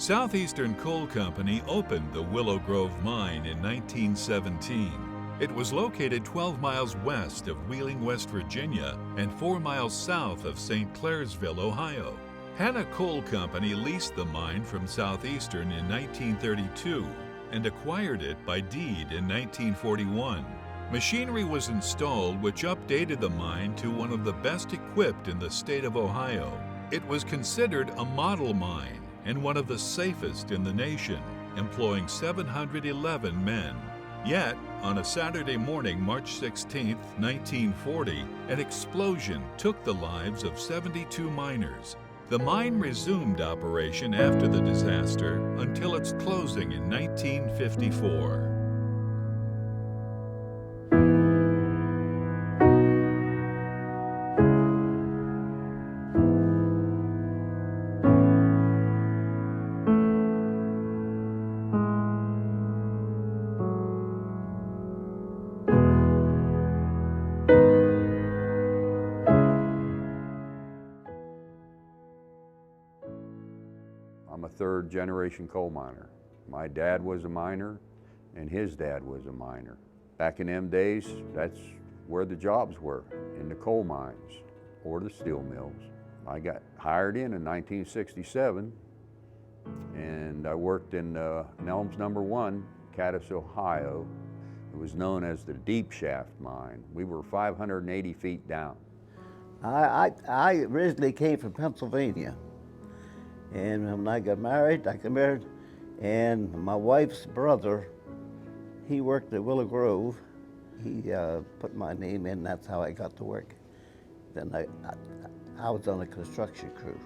Southeastern Coal Company opened the Willow Grove mine in 1917. It was located 12 miles west of Wheeling, West Virginia, and 4 miles south of St. Clairsville, Ohio. Hanna Coal Company leased the mine from Southeastern in 1932 and acquired it by deed in 1941. Machinery was installed which updated the mine to one of the best equipped in the state of Ohio. It was considered a model mine and one of the safest in the nation, employing 711 men. Yet, on a Saturday morning, March 16, 1940, an explosion took the lives of 72 miners. The mine resumed operation after the disaster until its closing in 1954. I'm a third-generation coal miner. My dad was a miner, and his dad was a miner. Back in them days, that's where the jobs were, in the coal mines or the steel mills. I got hired in 1967, and I worked in Nelms No. 1, Cadiz, Ohio. It was known as the Deep Shaft Mine. We were 580 feet down. I originally came from Pennsylvania. And when I got married, and my wife's brother, he worked at Willow Grove. He put my name in, that's how I got to work. Then I was on a construction crew.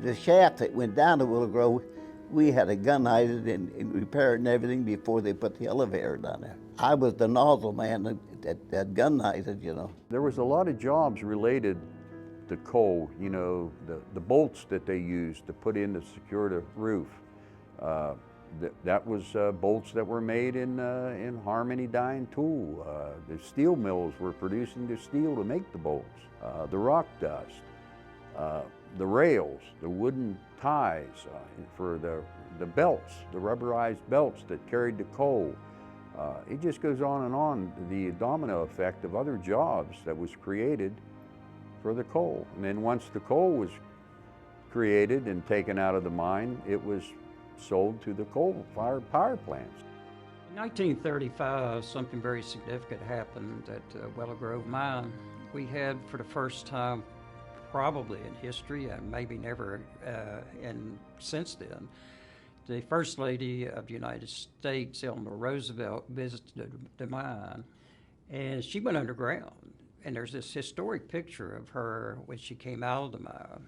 The shaft that went down to Willow Grove, we had to gunite it and repair it and everything before they put the elevator down there. I was the nozzle man that gunnited, you know. There was a lot of jobs related to coal, you know, the bolts that they used to put in to secure the roof. That was bolts that were made in Harmony Die and Tool. The steel mills were producing the steel to make the bolts. The rock dust, the rails, the wooden ties for the belts, the rubberized belts that carried the coal. It just goes on, the domino effect of other jobs that was created for the coal. And then once the coal was created and taken out of the mine, it was sold to the coal-fired power plants. In 1935, something very significant happened at Willow Grove Mine. We had, for the first time, probably in history, and maybe never since then, the First Lady of the United States, Eleanor Roosevelt, visited the mine, and she went underground. And there's this historic picture of her when she came out of the mine.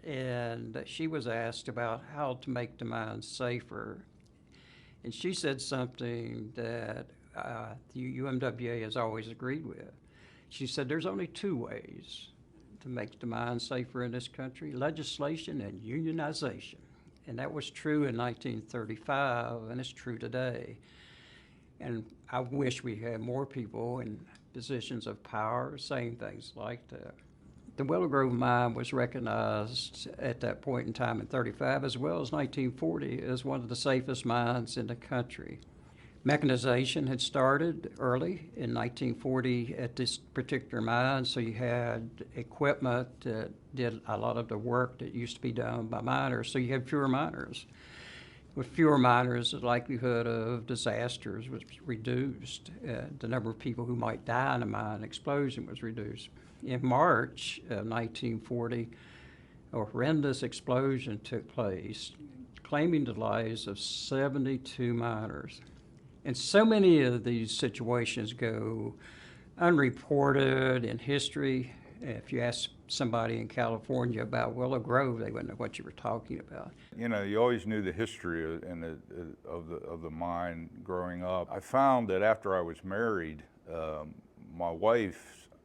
And she was asked about how to make the mine safer. And she said something that the UMWA has always agreed with. She said there's only two ways to make the mine safer in this country: legislation and unionization. And that was true in 1935, and it's true today. And I wish we had more people in positions of power saying things like that. The Willow Grove mine was recognized at that point in time in 35 as well as 1940 as one of the safest mines in the country. Mechanization had started early in 1940 at this particular mine, so you had equipment that did a lot of the work that used to be done by miners, so you had fewer miners. With fewer miners, the likelihood of disasters was reduced. The number of people who might die in a mine explosion was reduced. In March of 1940, a horrendous explosion took place, claiming the lives of 72 miners. And so many of these situations go unreported in history. If you ask somebody in California about Willow Grove, they wouldn't know what you were talking about. You know, you always knew the history of the mine growing up. I found that after I was married, my wife's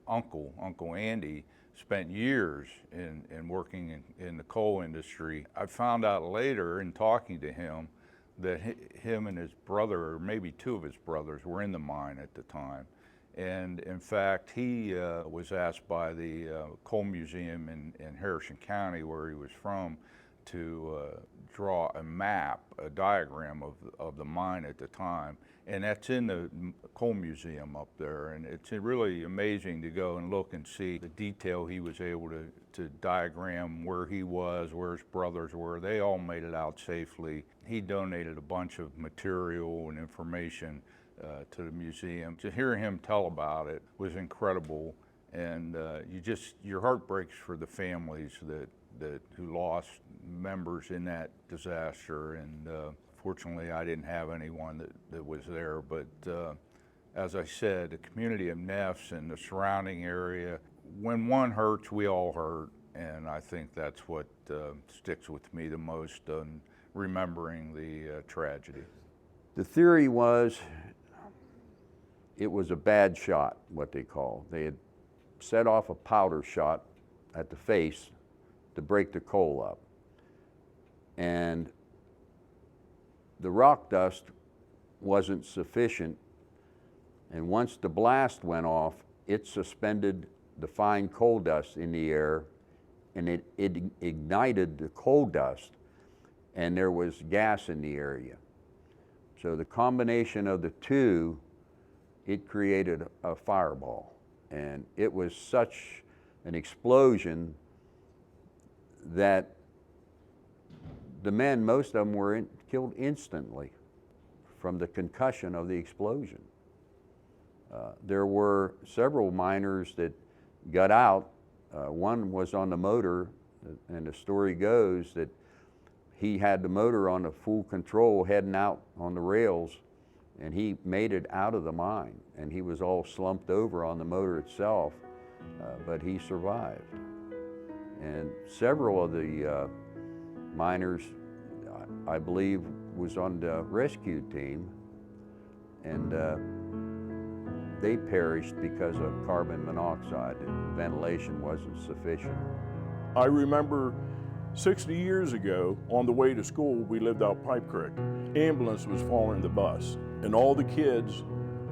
uncle, Uncle Andy, spent years in working in the coal industry. I found out later in talking to him that him and his brother, or maybe two of his brothers, were in the mine at the time. And in fact, he was asked by the Coal Museum in Harrison County, where he was from, draw a map, a diagram of the mine at the time, and that's in the coal museum up there, and it's really amazing to go and look and see the detail he was able to diagram where he was, where his brothers were. They all made it out safely. He donated a bunch of material and information to the museum. To hear him tell about it was incredible, and your heart breaks for the families who lost members in that disaster, and fortunately I didn't have anyone that was there, but as I said, the community of Neffs and the surrounding area, when one hurts, we all hurt, and I think that's what sticks with me the most on remembering the tragedy. The theory was it was a bad shot, what they call. They had set off a powder shot at the face to break the coal up. And the rock dust wasn't sufficient, and once the blast went off, it suspended the fine coal dust in the air, and it ignited the coal dust, and there was gas in the area. So the combination of the two, it created a fireball, and it was such an explosion that the men, most of them were killed instantly from the concussion of the explosion. There were several miners that got out. One was on the motor, and the story goes that he had the motor on the full control heading out on the rails, and he made it out of the mine, and he was all slumped over on the motor itself, but he survived. And several of the miners, I believe, was on the rescue team, and they perished because of carbon monoxide. Ventilation wasn't sufficient. I remember 60 years ago, on the way to school, we lived out Pipe Creek. Ambulance was following the bus, and all the kids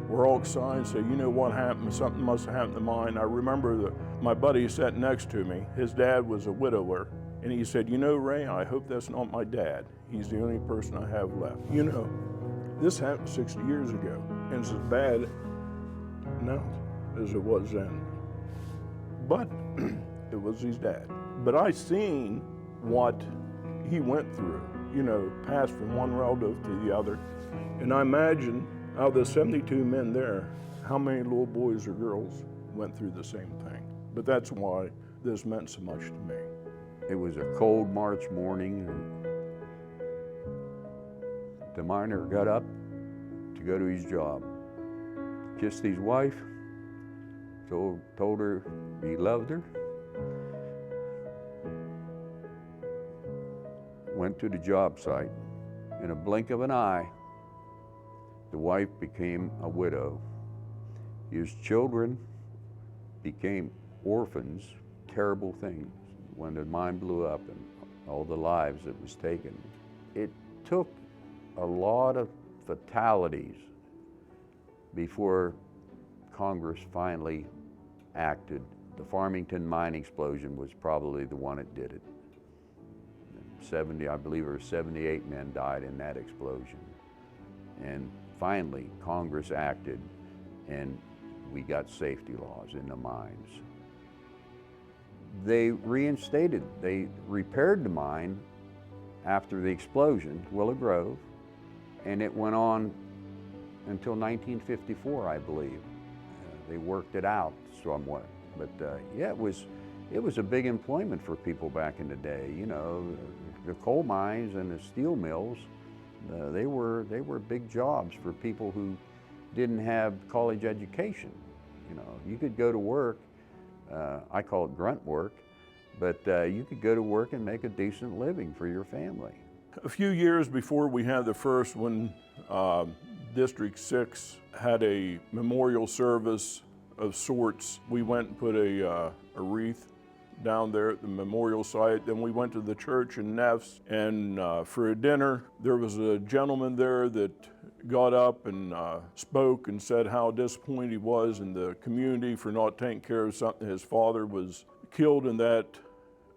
were all excited, say, you know what happened? Something must have happened to mine. I remember that my buddy sat next to me. His dad was a widower, and he said, you know, Ray, I hope that's not my dad. He's the only person I have left. You know, this happened 60 years ago, and it's as bad now as it was then. But it was his dad. But I seen what he went through, you know, passed from one relative to the other. And I imagine out of the 72 men there, how many little boys or girls went through the same thing. But that's why this meant so much to me. It was a cold March morning, and the miner got up to go to his job. Kissed his wife, told her he loved her, went to the job site. In a blink of an eye, the wife became a widow. His children became orphans. Terrible things when the mine blew up and all the lives that was taken. It took a lot of fatalities before Congress finally acted. The Farmington mine explosion was probably the one that did it. 70, I believe it was 78 men died in that explosion. And finally, Congress acted, and we got safety laws in the mines. They reinstated, they repaired the mine after the explosion, Willow Grove, and it went on until 1954, I believe. They worked it out somewhat, but yeah, it was a big employment for people back in the day. You know, the coal mines and the steel mills, they were big jobs for people who didn't have college education. You know, you could go to work, I call it grunt work, but you could go to work and make a decent living for your family. A few years before we had the first one, District 6 had a memorial service of sorts. We went and put a wreath down there at the memorial site. Then we went to the church in Neffs, and for a dinner, there was a gentleman there that got up and spoke and said how disappointed he was in the community for not taking care of something. His father was killed in that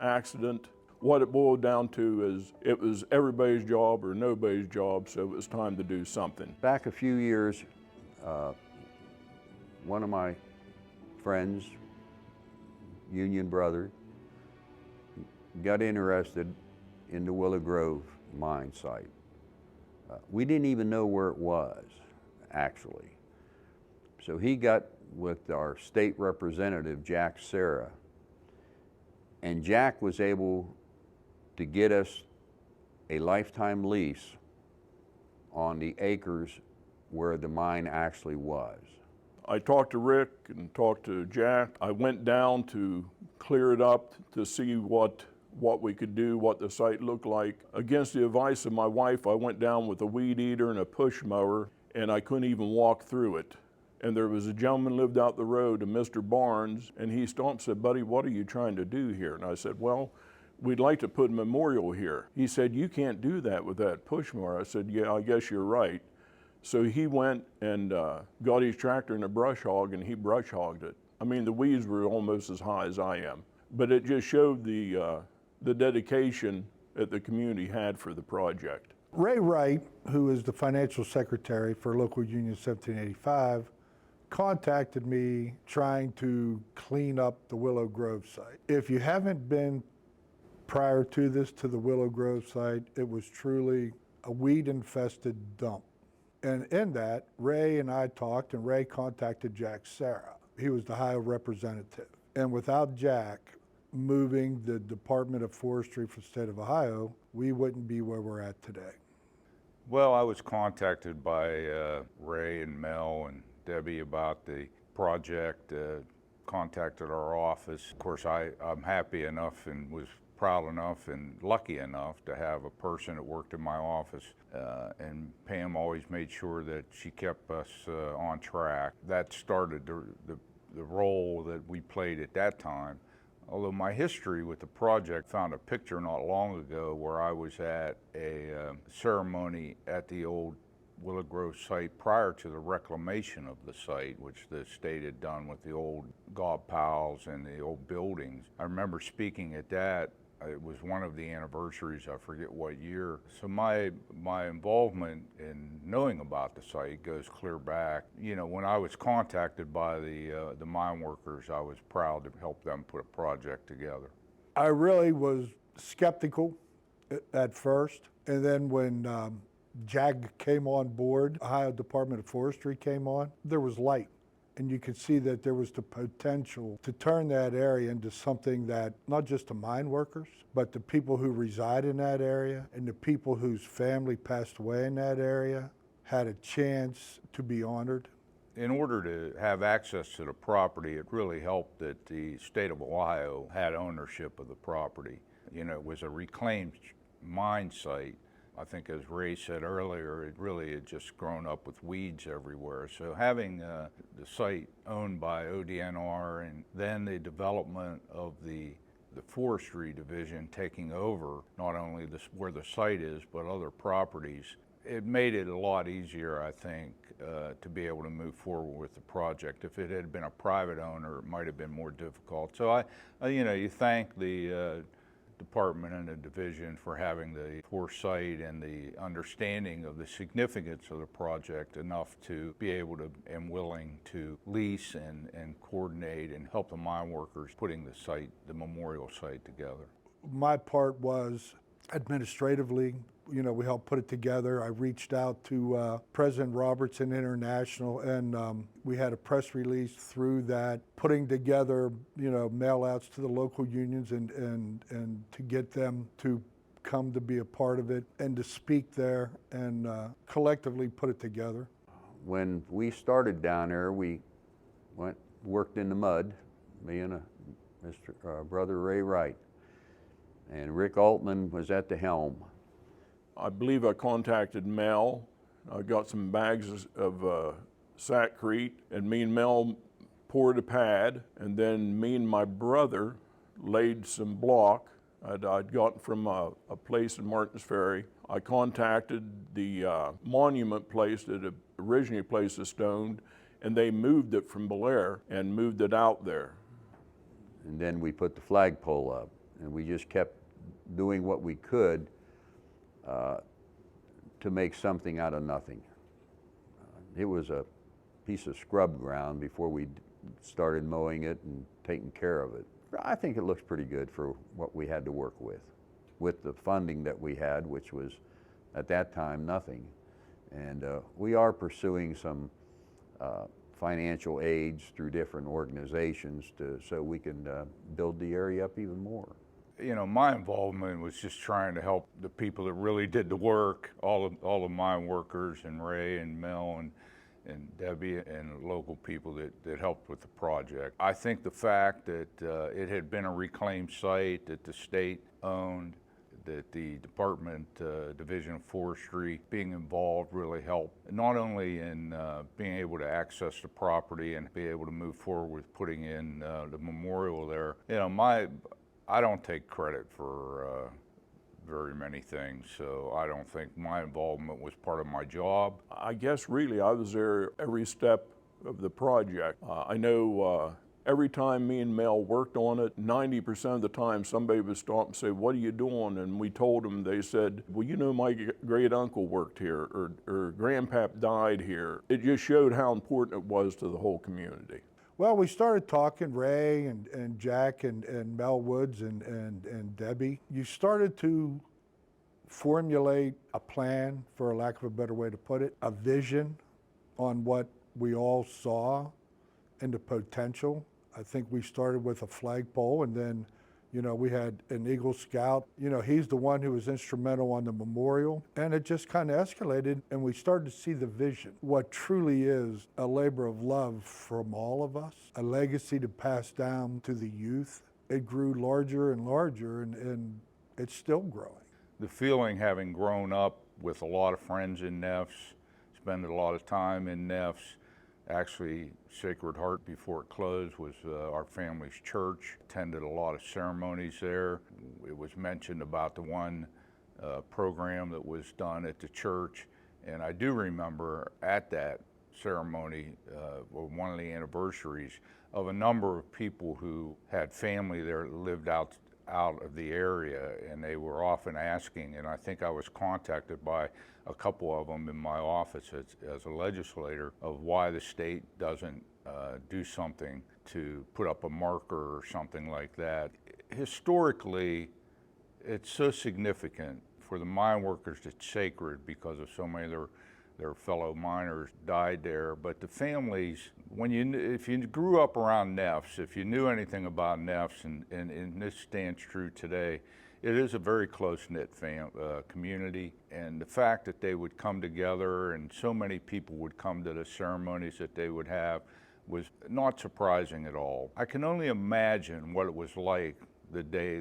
accident. What it boiled down to is it was everybody's job or nobody's job, so it was time to do something. Back a few years, one of my friends, union brother, got interested in the Willow Grove mine site. We didn't even know where it was, actually. So he got with our state representative, Jack Serra, and Jack was able to get us a lifetime lease on the acres where the mine actually was. I talked to Rick and talked to Jack. I went down to clear it up to see what we could do, what the site looked like. Against the advice of my wife, I went down with a weed eater and a push mower, and I couldn't even walk through it. And there was a gentleman lived out the road, a Mr. Barnes, and he stopped and said, "Buddy, what are you trying to do here?" And I said, "Well, we'd like to put a memorial here." He said, "You can't do that with that push mower." I said, "Yeah, I guess you're right." So he went and got his tractor and a brush hog, and he brush hogged it. I mean, the weeds were almost as high as I am, but it just showed the dedication that the community had for the project. Ray Wright, who is the financial secretary for Local Union 1785, contacted me trying to clean up the Willow Grove site. If you haven't been prior to this to the Willow Grove site, it was truly a weed-infested dump. And in that, Ray and I talked, and Ray contacted Jack Serra. He was the Ohio representative. And without Jack moving the Department of Forestry for the state of Ohio, we wouldn't be where we're at today. Well, I was contacted by Ray and Mel and Debbie about the project, contacted our office. Of course, I'm happy enough and was proud enough and lucky enough to have a person that worked in my office, and Pam always made sure that she kept us on track. That started the role that we played at that time. Although my history with the project, found a picture not long ago where I was at a ceremony at the old Willow Grove site prior to the reclamation of the site, which the state had done with the old gob piles and the old buildings. I remember speaking at that. It was one of the anniversaries, I forget what year. So my involvement in knowing about the site goes clear back. You know, when I was contacted by the mine workers, I was proud to help them put a project together. I really was skeptical at first, and then when JAG came on board, Ohio Department of Forestry came on, there was light. And you could see that there was the potential to turn that area into something that not just the mine workers, but the people who reside in that area and the people whose family passed away in that area had a chance to be honored. In order to have access to the property, it really helped that the state of Ohio had ownership of the property. You know, it was a reclaimed mine site. I think, as Ray said earlier, it really had just grown up with weeds everywhere. So having the site owned by ODNR and then the development of the forestry division taking over not only where the site is, but other properties, it made it a lot easier, I think, to be able to move forward with the project. If it had been a private owner, it might have been more difficult. So you thank the department and the division for having the foresight and the understanding of the significance of the project enough to be able to and willing to lease and coordinate and help the mine workers putting the site, the memorial site together. My part was administratively, you know, we helped put it together. I reached out to President Robertson International, and we had a press release through that, putting together, you know, mail outs to the local unions and to get them to come to be a part of it and to speak there and collectively put it together. When we started down there, we worked in the mud, me and brother Ray Wright, and Rick Altman was at the helm. I believe I contacted Mel. I got some bags of sackcrete, and me and Mel poured a pad, and then me and my brother laid some block I'd gotten from a place in Martins Ferry. I contacted the monument place that had originally placed the stone, and they moved it from Belair and moved it out there. And then we put the flagpole up, and we just kept doing what we could to make something out of nothing. It was a piece of scrub ground before we started mowing it and taking care of it. I think it looks pretty good for what we had to work with the funding that we had, which was at that time nothing. And we are pursuing some financial aids through different organizations so we can build the area up even more. You know, my involvement was just trying to help the people that really did the work, all the mine workers and Ray and Mel and Debbie and local people that helped with the project. I think the fact that it had been a reclaimed site that the state owned, that the Department Division of Forestry being involved really helped, not only in being able to access the property and be able to move forward with putting in the memorial there. You know, I don't take credit for very many things, so I don't think my involvement was part of my job. I guess really I was there every step of the project. I know every time me and Mel worked on it, 90% of the time somebody would stop and say, "What are you doing?" And we told them, they said, "Well, you know, my great uncle worked here, or grandpap died here." It just showed how important it was to the whole community. Well, we started talking, Ray and Jack and Mel Woods and Debbie. You started to formulate a plan, for lack of a better way to put it, a vision on what we all saw and the potential. I think we started with a flagpole, and then, you know, we had an Eagle Scout. You know, he's the one who was instrumental on the memorial, and it just kind of escalated, and we started to see the vision. What truly is a labor of love from all of us, a legacy to pass down to the youth. It grew larger and larger, and it's still growing. The feeling, having grown up with a lot of friends in Neffs, spending a lot of time in Neffs. Actually, Sacred Heart, before it closed, was our family's church. Attended a lot of ceremonies there. It was mentioned about the one program that was done at the church. And I do remember at that ceremony, or one of the anniversaries, of a number of people who had family there that lived out of the area, and they were often asking, and I think I was contacted by a couple of them in my office as a legislator, of why the state doesn't do something to put up a marker or something like that. Historically, it's so significant for the mine workers. It's sacred because of so many of their fellow miners died there. But the families, if you grew up around Neffs, if you knew anything about Neffs, and this stands true today, it is a very close-knit community. And the fact that they would come together and so many people would come to the ceremonies that they would have was not surprising at all. I can only imagine what it was like the day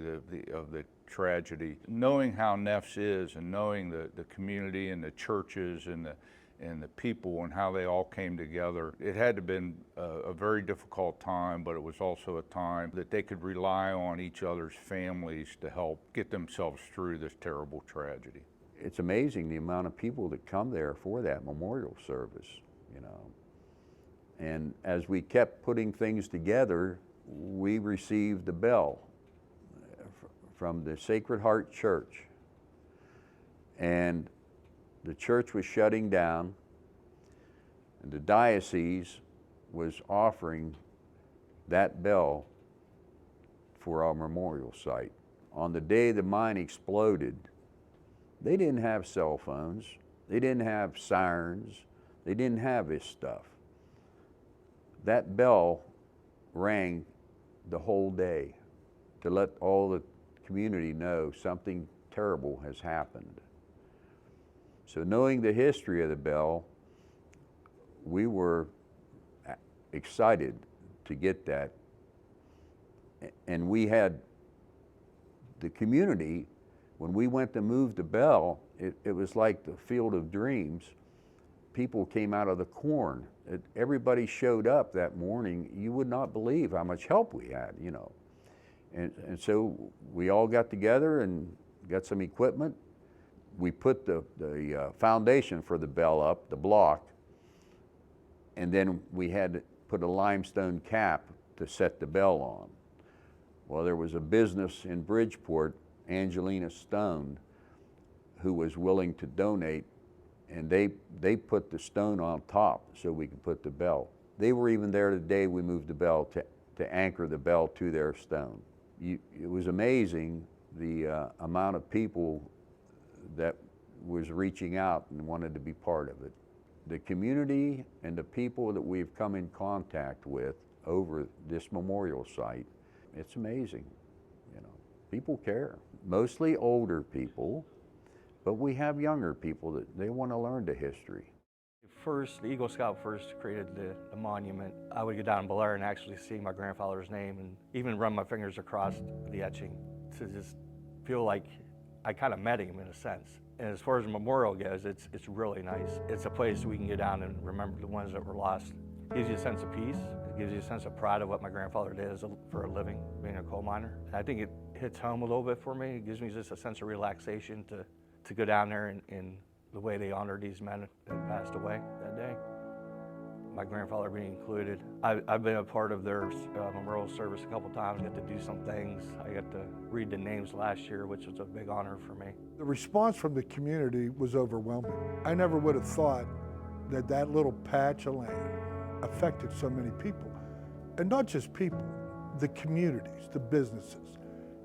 of the tragedy. Knowing how Neffs is, and knowing the community and the churches and the people and how they all came together, it had to have been a very difficult time, but it was also a time that they could rely on each other's families to help get themselves through this terrible tragedy. It's amazing the amount of people that come there for that memorial service, you know. And as we kept putting things together, we received the bell from the Sacred Heart Church. And the church was shutting down, and the diocese was offering that bell for our memorial site. On the day the mine exploded, they didn't have cell phones, they didn't have sirens, they didn't have this stuff. That bell rang the whole day to let all the community know something terrible has happened. So knowing the history of the bell, we were excited to get that. And we had the community, when we went to move the bell, it was like the field of dreams. People came out of the corn. Everybody showed up that morning. You would not believe how much help we had, you know. And so we all got together and got some equipment. We put the foundation for the bell up, the block, and then we had to put a limestone cap to set the bell on. Well, there was a business in Bridgeport, Angelina Stone, who was willing to donate, and they put the stone on top so we could put the bell. They were even there the day we moved the bell to anchor the bell to their stone. It was amazing the amount of people that was reaching out and wanted to be part of it. The community and the people that we've come in contact with over this memorial site, it's amazing. You know, people care. Mostly older people, but we have younger people that they want to learn the history. The Eagle Scout first created the monument. I would go down below and actually see my grandfather's name and even run my fingers across the etching to just feel like I kind of met him in a sense. And as far as the memorial goes, it's really nice. It's a place we can go down and remember the ones that were lost. It gives you a sense of peace. It gives you a sense of pride of what my grandfather did for a living, being a coal miner. I think it hits home a little bit for me. It gives me just a sense of relaxation to go down there and the way they honored these men that passed away that day. My grandfather being included. I've been a part of their memorial service a couple times, got to do some things. I got to read the names last year, which was a big honor for me. The response from the community was overwhelming. I never would have thought that that little patch of land affected so many people. And not just people, the communities, the businesses,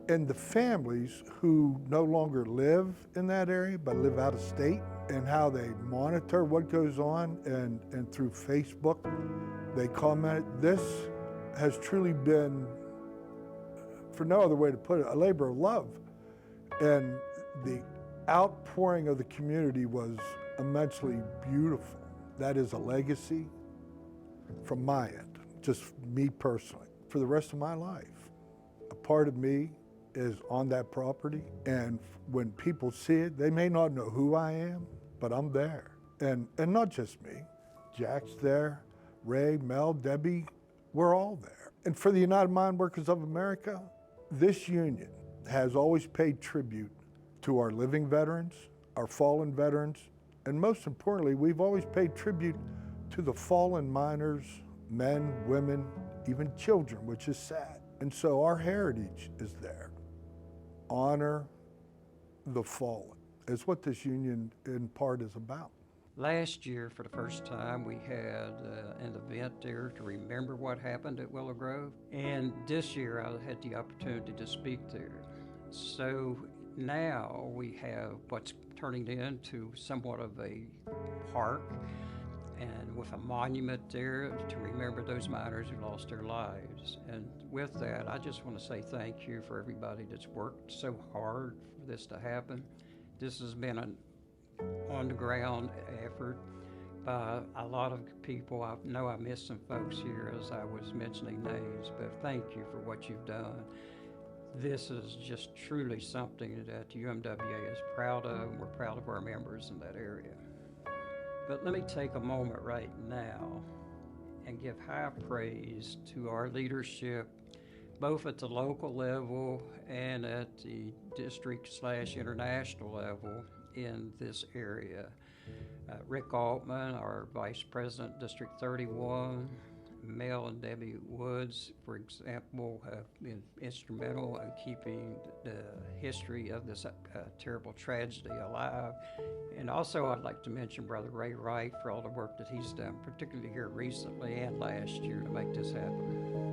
and the families who no longer live in that area but live out of state, and how they monitor what goes on, and through Facebook they comment. This has truly been, for no other way to put it, a labor of love. And the outpouring of the community was immensely beautiful. That is a legacy from my end, just me personally, for the rest of my life. A part of me is on that property, and when people see it, they may not know who I am, but I'm there. And not just me, Jack's there, Ray, Mel, Debbie, we're all there. And for the United Mine Workers of America, this union has always paid tribute to our living veterans, our fallen veterans, and most importantly, we've always paid tribute to the fallen miners, men, women, even children, which is sad. And so our heritage is there. Honor the fallen is what this union in part is about. Last year, for the first time, we had an event there to remember what happened at Willow Grove. And this year, I had the opportunity to speak there. So now we have what's turning into somewhat of a park, and with a monument there to remember those miners who lost their lives. And with that, I just want to say thank you for everybody that's worked so hard for this to happen. This has been an on-the-ground effort by a lot of people. I know I missed some folks here as I was mentioning names, but thank you for what you've done. This is just truly something that UMWA is proud of, and we're proud of our members in that area. But let me take a moment right now and give high praise to our leadership, both at the local level and at the district/international level in this area. Rick Altman, our Vice President, District 31, Mel and Debbie Woods, for example, have been instrumental in keeping the history of this terrible tragedy alive. And also I'd like to mention Brother Ray Wright for all the work that he's done, particularly here recently and last year, to make this happen.